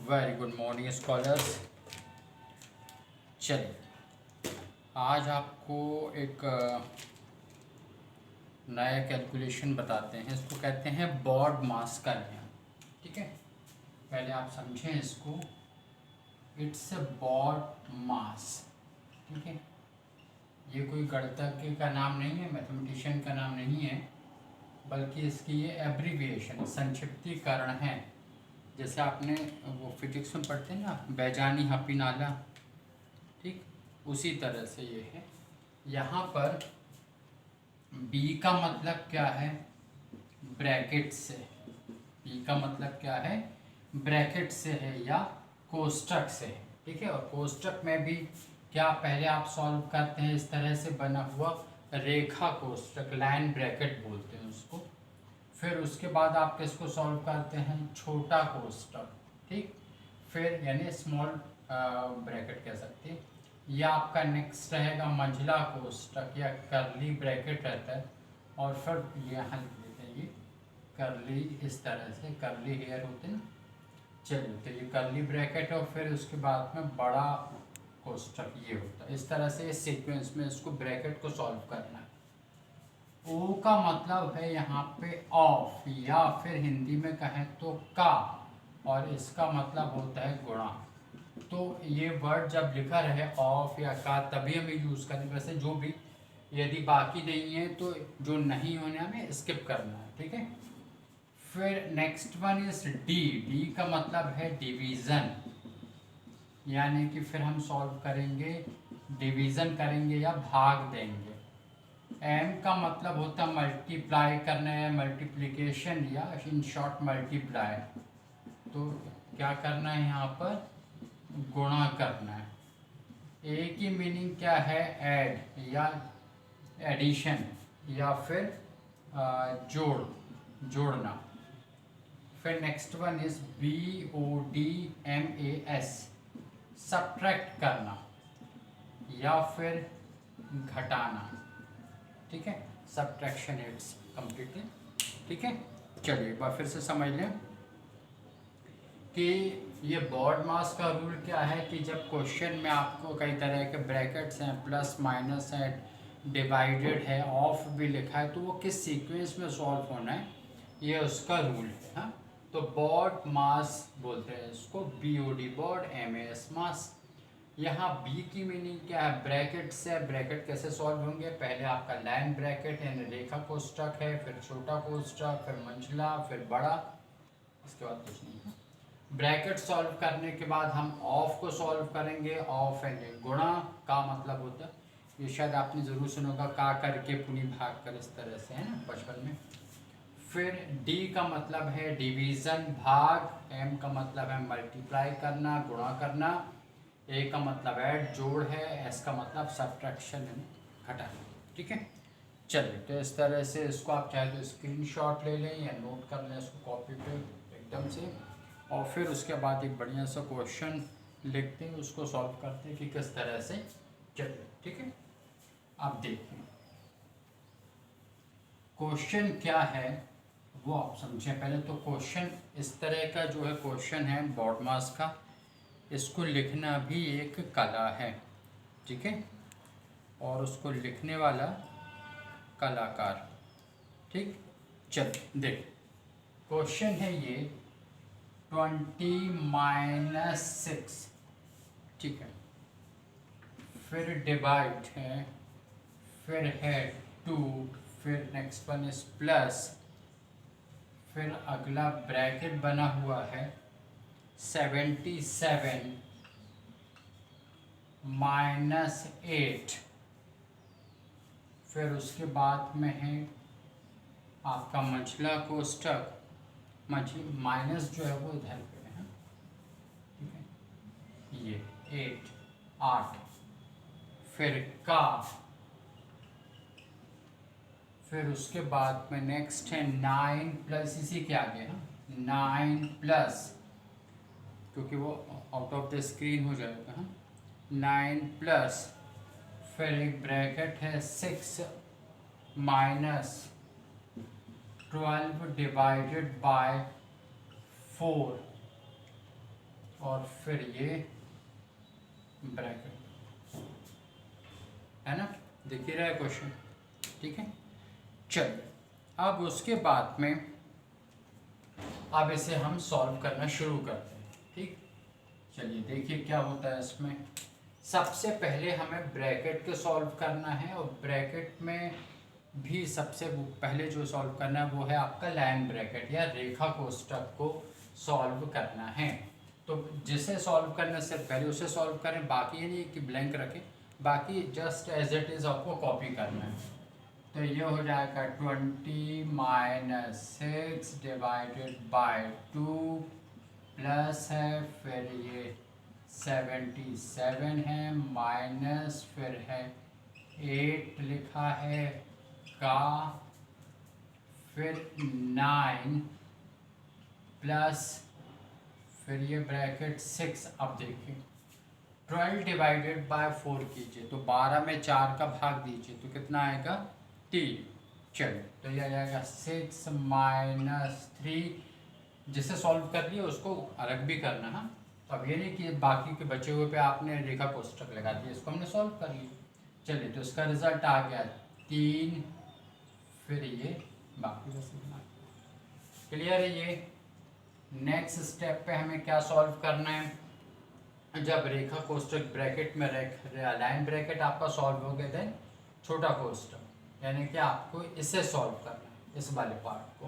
Very good morning scholars. चलिए आज आपको एक नया कैलकुलेशन बताते हैं। इसको कहते हैं बॉड मास का नियम। ठीक है, पहले आप समझें इसको। इट्स अ बॉड मास। ठीक है, ये कोई गणितज्ञ का नाम नहीं है, मैथमेटिशियन का नाम नहीं है, बल्कि इसकी ये एब्रीविएशन संक्षिप्तीकरण है। जैसे आपने वो फिजिक्स में पढ़ते हैं ना, बैजानी हपी नाला, ठीक उसी तरह से ये है। यहाँ पर बी का मतलब क्या है? ब्रैकेट से। बी का मतलब क्या है? ब्रैकेट से है या कोष्टक से है। ठीक है, और कोष्टक में भी क्या पहले आप सॉल्व करते हैं इस तरह से बना हुआ रेखा कोष्टक, लाइन ब्रैकेट बोलते हैं उसको। फिर उसके बाद आप किसको सॉल्व करते हैं? छोटा कोष्टक। ठीक, फिर यानी स्मॉल ब्रैकेट कह सकते हैं। यह आपका नेक्स्ट रहेगा मंझला कोष्टक या कर्ली ब्रैकेट रहता है। और फिर यहाँ लिख देते हैं ये कर्ली, इस तरह से कर्ली हेयर होते हैं। चलिए, तो ये कर्ली ब्रैकेट और फिर उसके बाद में बड़ा कोष्टक ये होता है। इस तरह से इस सीक्वेंस में इसको ब्रैकेट को सॉल्व करना है। ओ का मतलब है यहाँ पे ऑफ, या फिर हिंदी में कहें तो का, और इसका मतलब होता है गुणा। तो ये वर्ड जब लिखा रहे ऑफ या का तभी हमें यूज़ करें। वैसे जो भी यदि बाकी नहीं है तो जो नहीं होने हमें स्किप करना है। ठीक है, फिर next one is D. D का मतलब है डिवीज़न, यानी कि फिर हम सॉल्व करेंगे, डिवीज़न करेंगे या भाग देंगे। एम का मतलब होता है मल्टीप्लाई करना है, मल्टीप्लिकेशन या इन शॉर्ट मल्टीप्लाई। तो क्या करना है यहाँ पर? गुणा करना है। ए की मीनिंग क्या है? ऐड या एडिशन, या फिर जोड़ना। फिर next one is BODMAS, subtract करना या फिर घटाना। ठीक है, सब्ट्रैक्शन इट्स कंप्लीटली। ठीक है, चलिए एक बार फिर से समझ लें कि ये बॉड मास का रूल क्या है कि जब क्वेश्चन में आपको कई तरह के ब्रैकेट्स हैं, प्लस माइनस है, डिवाइडेड है, ऑफ भी लिखा है, तो वो किस सीक्वेंस में सॉल्व होना है, ये उसका रूल है। हाँ, तो बॉड मास बोलते हैं इसको, BOD बॉड, MAS मास। यहाँ बी की मीनिंग क्या है? ब्रैकेट से। ब्रैकेट कैसे सॉल्व होंगे? पहले आपका लाइन ब्रैकेट यानी रेखा कोष्टक है, फिर छोटा कोष्टक, फिर मंझला, फिर बड़ा, इसके बाद कुछ नहीं है। ब्रैकेट सॉल्व करने के बाद हम ऑफ को सॉल्व करेंगे। ऑफ यानी गुणा, का मतलब होता है, ये शायद आपने जरूर सुना होगा, का करके पुनी भाग कर, इस तरह से है ना बचपन में। फिर डी का मतलब है डिवीज़न, भाग। एम का मतलब है मल्टीप्लाई करना, गुणा करना। ए का मतलब ऐड, जोड़ है। एस का मतलब सब्ट्रैक्शन यानी घटाना। ठीक है, चलिए तो इस तरह से इसको आप चाहे तो स्क्रीनशॉट ले लें या नोट कर लें इसको कॉपी पे एकदम से, और फिर उसके बाद एक बढ़िया सा क्वेश्चन लिखते हैं, उसको सॉल्व करते हैं कि किस तरह से चलिए। ठीक है, आप देखिए क्वेश्चन क्या है वो आप समझें पहले। तो क्वेश्चन इस तरह का जो है क्वेश्चन है बॉड मास का, इसको लिखना भी एक कला है। ठीक है, और उसको लिखने वाला कलाकार। ठीक, चल देख, क्वेश्चन है ये 20-6। ठीक है, फिर डिवाइड है, फिर है 2, फिर नेक्स्ट वन इज प्लस, फिर अगला ब्रैकेट बना हुआ है 77 -8, फिर उसके बाद में है आपका मंझला कोष्टक, माइनस जो है वो इधर पे है। ठीक है, ये 8, फिर का, फिर उसके बाद में नेक्स्ट है 9 प्लस, इसी के आगे है 9 प्लस, क्योंकि वो आउट ऑफ द स्क्रीन हो जाएगा। 9 प्लस, फिर एक ब्रैकेट है 6 माइनस 12 डिवाइडेड बाय 4, और फिर ये ब्रैकेट, है ना, दिख ही रहा है क्वेश्चन। ठीक है, चलिए अब उसके बाद में अब इसे हम सॉल्व करना शुरू करते हैं। ठीक, चलिए देखिए क्या होता है इसमें। सबसे पहले हमें ब्रैकेट को सॉल्व करना है, और ब्रैकेट में भी सबसे पहले जो सॉल्व करना है वो है आपका लाइन ब्रैकेट या रेखा कोष्ठक को सॉल्व करना है। तो जिसे सॉल्व करने से पहले उसे सॉल्व करें, बाकी ये नहीं कि ब्लैंक रखें, बाकी जस्ट एज इट इज़ आपको कॉपी करना है। तो ये हो जाएगा 20 माइनस 6 डिवाइडेड बाय 2 प्लस है, फिर ये 77 है, माइनस फिर है 8 लिखा है का, फिर 9 प्लस फिर ये ब्रैकेट 6। अब देखिए 12 डिवाइडेड बाय 4 कीजिए, तो 12 में 4 का भाग दीजिए तो कितना आएगा 3। चलिए तो ये आ जाएगा 6 माइनस 3। जिसे सॉल्व कर लिया उसको अलग भी करना है। तो अब ये नहीं कि बाकी के बचे हुए पे आपने रेखा कोष्ठक लगा दिया, इसको हमने सॉल्व कर लिया। चलिए तो इसका रिजल्ट आ गया 3, फिर ये बाकी बस इतना। क्लियर है ये। नेक्स्ट स्टेप पे हमें क्या सॉल्व करना है। जब रेखा कोष्ठक ब्रैकेट में लाइन ब्रैकेट आपका सॉल्व हो गया देन छोटा कोष्ठक, यानी कि आपको इसे सॉल्व करना है, इस वाले पार्ट को।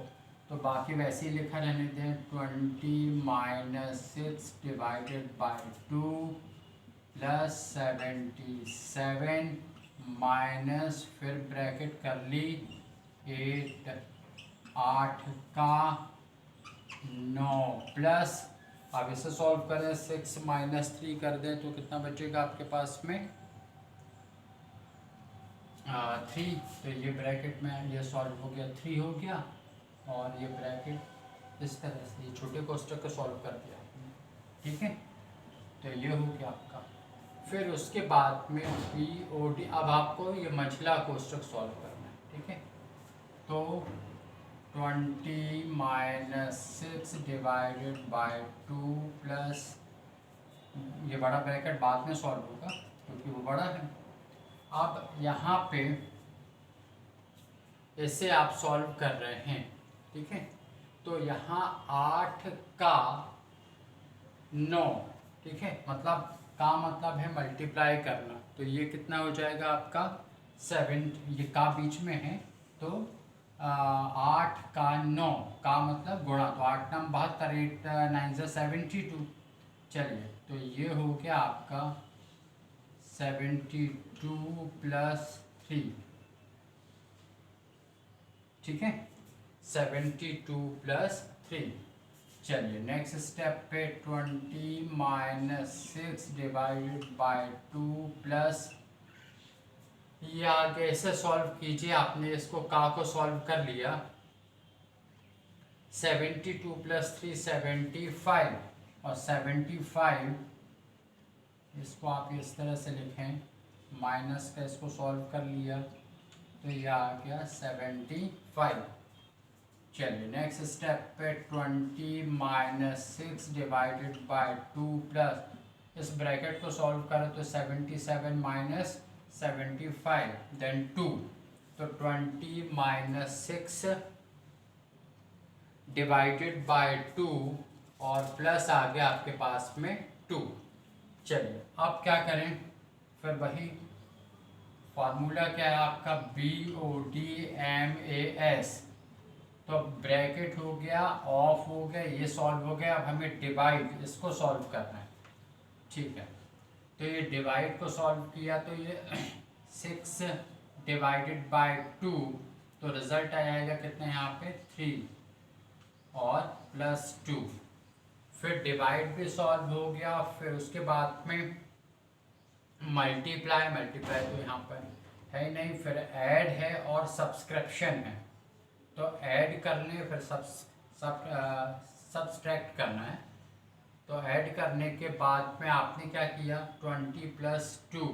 तो बाकी वैसे ही लिखा रहने दें, 20 minus 6 divided by 2 plus 77 minus फिर ब्रैकेट कर ली 8 का 9 प्लस, अब इसे सॉल्व करें 6 माइनस 3 कर दें तो कितना बचेगा आपके पास में 3। तो ये ब्रैकेट में ये सॉल्व हो गया 3 हो गया, और ये ब्रैकेट इस तरह से ये छोटे कोष्ठक को सॉल्व कर दिया। ठीक है, तो ये हो गया आपका। फिर उसके बाद में POD, अब आपको ये मंझला कोष्ठक सॉल्व करना है। ठीक है, तो 20 माइनस 6 डिवाइडेड बाय 2 प्लस, ये बड़ा ब्रैकेट बाद में सॉल्व होगा क्योंकि वो बड़ा है। अब यहाँ पे इसे आप सॉल्व कर रहे हैं। ठीक है, तो यहाँ 8 का 9, ठीक है, मतलब का मतलब है मल्टीप्लाई करना, तो ये कितना हो जाएगा आपका 7, ये का बीच में है तो 8 का 9 का मतलब गुणा, तो 8 9 72, 8 9 72। चलिए तो ये हो गया आपका 72 प्लस 3। ठीक है, 72 प्लस 3। चलिए नेक्स्ट स्टेप पे 20 माइनस 6 डिवाइडेड बाय 2 प्लस, ये आगे इसे सॉल्व कीजिए। आपने इसको का को सॉल्व कर लिया, 72 प्लस 3 75, और 75 इसको आप इस तरह से लिखें, माइनस का इसको सॉल्व कर लिया तो यह आ गया 75। चलिए नेक्स्ट स्टेप पे 20 माइनस 6 डिवाइडेड बाय 2 प्लस, इस ब्रैकेट को सॉल्व करें तो 77 माइनस 75 देन 2, तो 20 माइनस 6 डिवाइडेड बाय 2 और प्लस आ गया आपके पास में 2। चलिए अब क्या करें, फिर वही फार्मूला क्या है आपका BODMAS, तो ब्रैकेट हो गया, ऑफ हो गया, ये सॉल्व हो गया। अब हमें डिवाइड, इसको सॉल्व करना है। ठीक है, तो ये डिवाइड को सॉल्व किया तो ये 6 डिवाइडेड बाय 2, तो रिजल्ट आ जाएगा कितने यहाँ पे 3 और प्लस 2। फिर डिवाइड भी सॉल्व हो गया, फिर उसके बाद में मल्टीप्लाई तो यहाँ पर है ही नहीं, फिर ऐड है और सब्सक्रिप्शन है, तो ऐड करने फिर सब्सट्रैक्ट करना है। तो ऐड करने के बाद में आपने क्या किया 20 प्लस 2,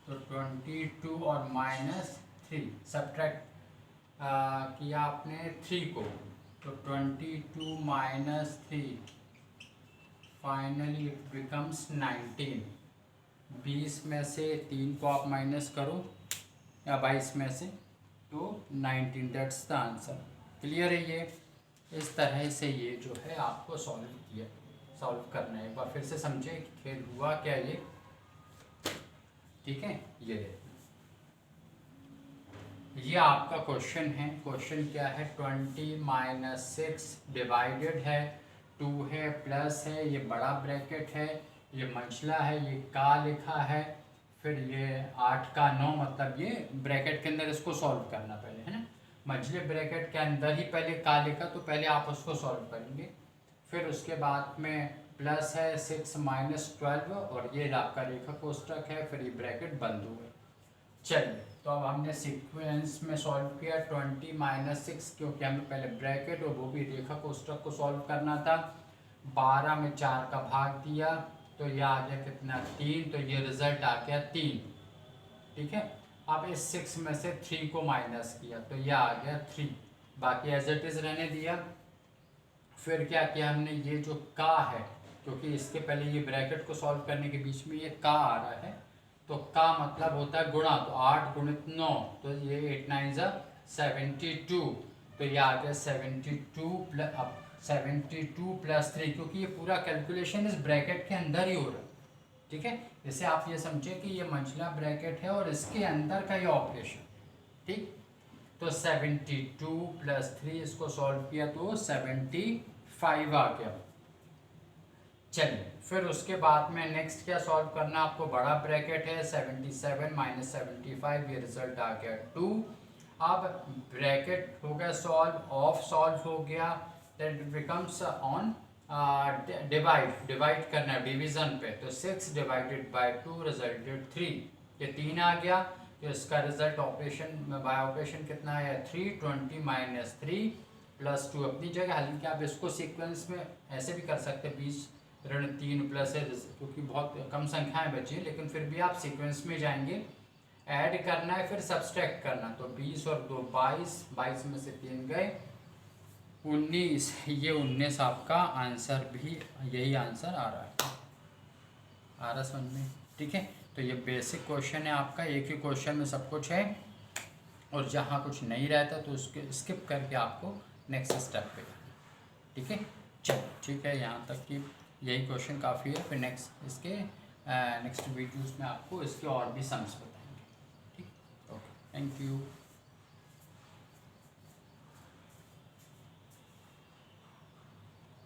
तो 22 और माइनस 3 सब्ट्रैक्ट किया आपने 3 को, तो 22 माइनस 3 फाइनली इट बिकम्स 19। 20 में से 3 को आप माइनस करो या 22 में से तो 19, दैट्स द आंसर। क्लियर है? ये इस तरह से ये जो है आपको सॉल्व करना है। एक बार फिर से समझे कि खेल हुआ क्या ये। ठीक है, ये आपका क्वेश्चन है। क्वेश्चन क्या है? 20 - 6 डिवाइडेड है 2 है प्लस है, ये बड़ा ब्रैकेट है, ये मंझला है, ये का लिखा है, फिर ये 8 का 9, मतलब ये ब्रैकेट के अंदर इसको सॉल्व करना पहले, है ना। मंझले ब्रैकेट के अंदर ही पहले का लिखा तो पहले आप उसको सॉल्व करेंगे, फिर उसके बाद में प्लस है 6 - 12 और ये आपका रेखा कोष्ठक है, फिर ये ब्रैकेट बंद हुए। चलिए, तो अब हमने सीक्वेंस में सॉल्व किया 20 - 6, क्योंकि हमें पहले ब्रैकेट और वो भी रेखा कोष्ठक को सॉल्व करना था। 12 में 4 का भाग दिया तो ये आ गया कितना? 3, तो ये रिजल्ट आ गया 3। ठीक है, अब इस 6 में से 3 को माइनस किया तो ये आ गया 3, बाकी एज इट इज रहने दिया। फिर क्या किया हमने? ये जो का है, क्योंकि इसके पहले ये ब्रैकेट को सॉल्व करने के बीच में ये का आ रहा है, तो का मतलब होता है गुणा, तो 8 गुणित 9, तो ये 8 - 9 = 72, तो ये आ गया 72 प्लस 3, क्योंकि ये पूरा कैलकुलेशन इस ब्रैकेट के अंदर ही हो रहा है। ठीक है, जैसे आप ये समझे कि ये मंझला ब्रैकेट है और इसके अंदर का ये ऑपरेशन। ठीक, तो 72 प्लस 3 इसको सॉल्व किया तो 75 आ गया। चलिए, फिर उसके बाद में नेक्स्ट क्या सॉल्व करना आपको? बड़ा ब्रैकेट है 77 - 75, ये रिजल्ट आ गया 2। अब ब्रैकेट हो गया सॉल्व, ऑफ सॉल्व हो गया, दैट बिकम्स ऑन डिवाइड करना है डिवीजन पे, तो 6 डिवाइडेड बाय 2 रिजल्टेड 3, ये 3 आ गया। तो इसका रिजल्ट ऑपरेशन बाय ऑपरेशन कितना है? 3, 20 - 3 + 2 अपनी जगह। हालांकि आप इसको सीक्वेंस में ऐसे भी कर सकते हैं, 20 ऋण 3 प्लस है, क्योंकि बहुत कम संख्याएं बची हैं, लेकिन फिर भी आप सीक्वेंस में जाएंगे, ऐड करना है, फिर सब्सट्रैक्ट करना। तो 20 और 2 22, 22 में से 3 गए 19, ये 19 आपका आंसर भी यही आंसर आ रहा है। आ रहा समझ में? ठीक है, तो ये बेसिक क्वेश्चन है आपका, एक ही क्वेश्चन में सब कुछ है, और जहाँ कुछ नहीं रहता तो उसके स्किप करके आपको नेक्स्ट स्टेप पे जाना। ठीक है, चलो ठीक है, यहाँ तक कि यही क्वेश्चन काफ़ी है। फिर नेक्स्ट वीडियोस में आपको इसके और भी सम्स बताएंगे। ठीक, ओके, थैंक यू।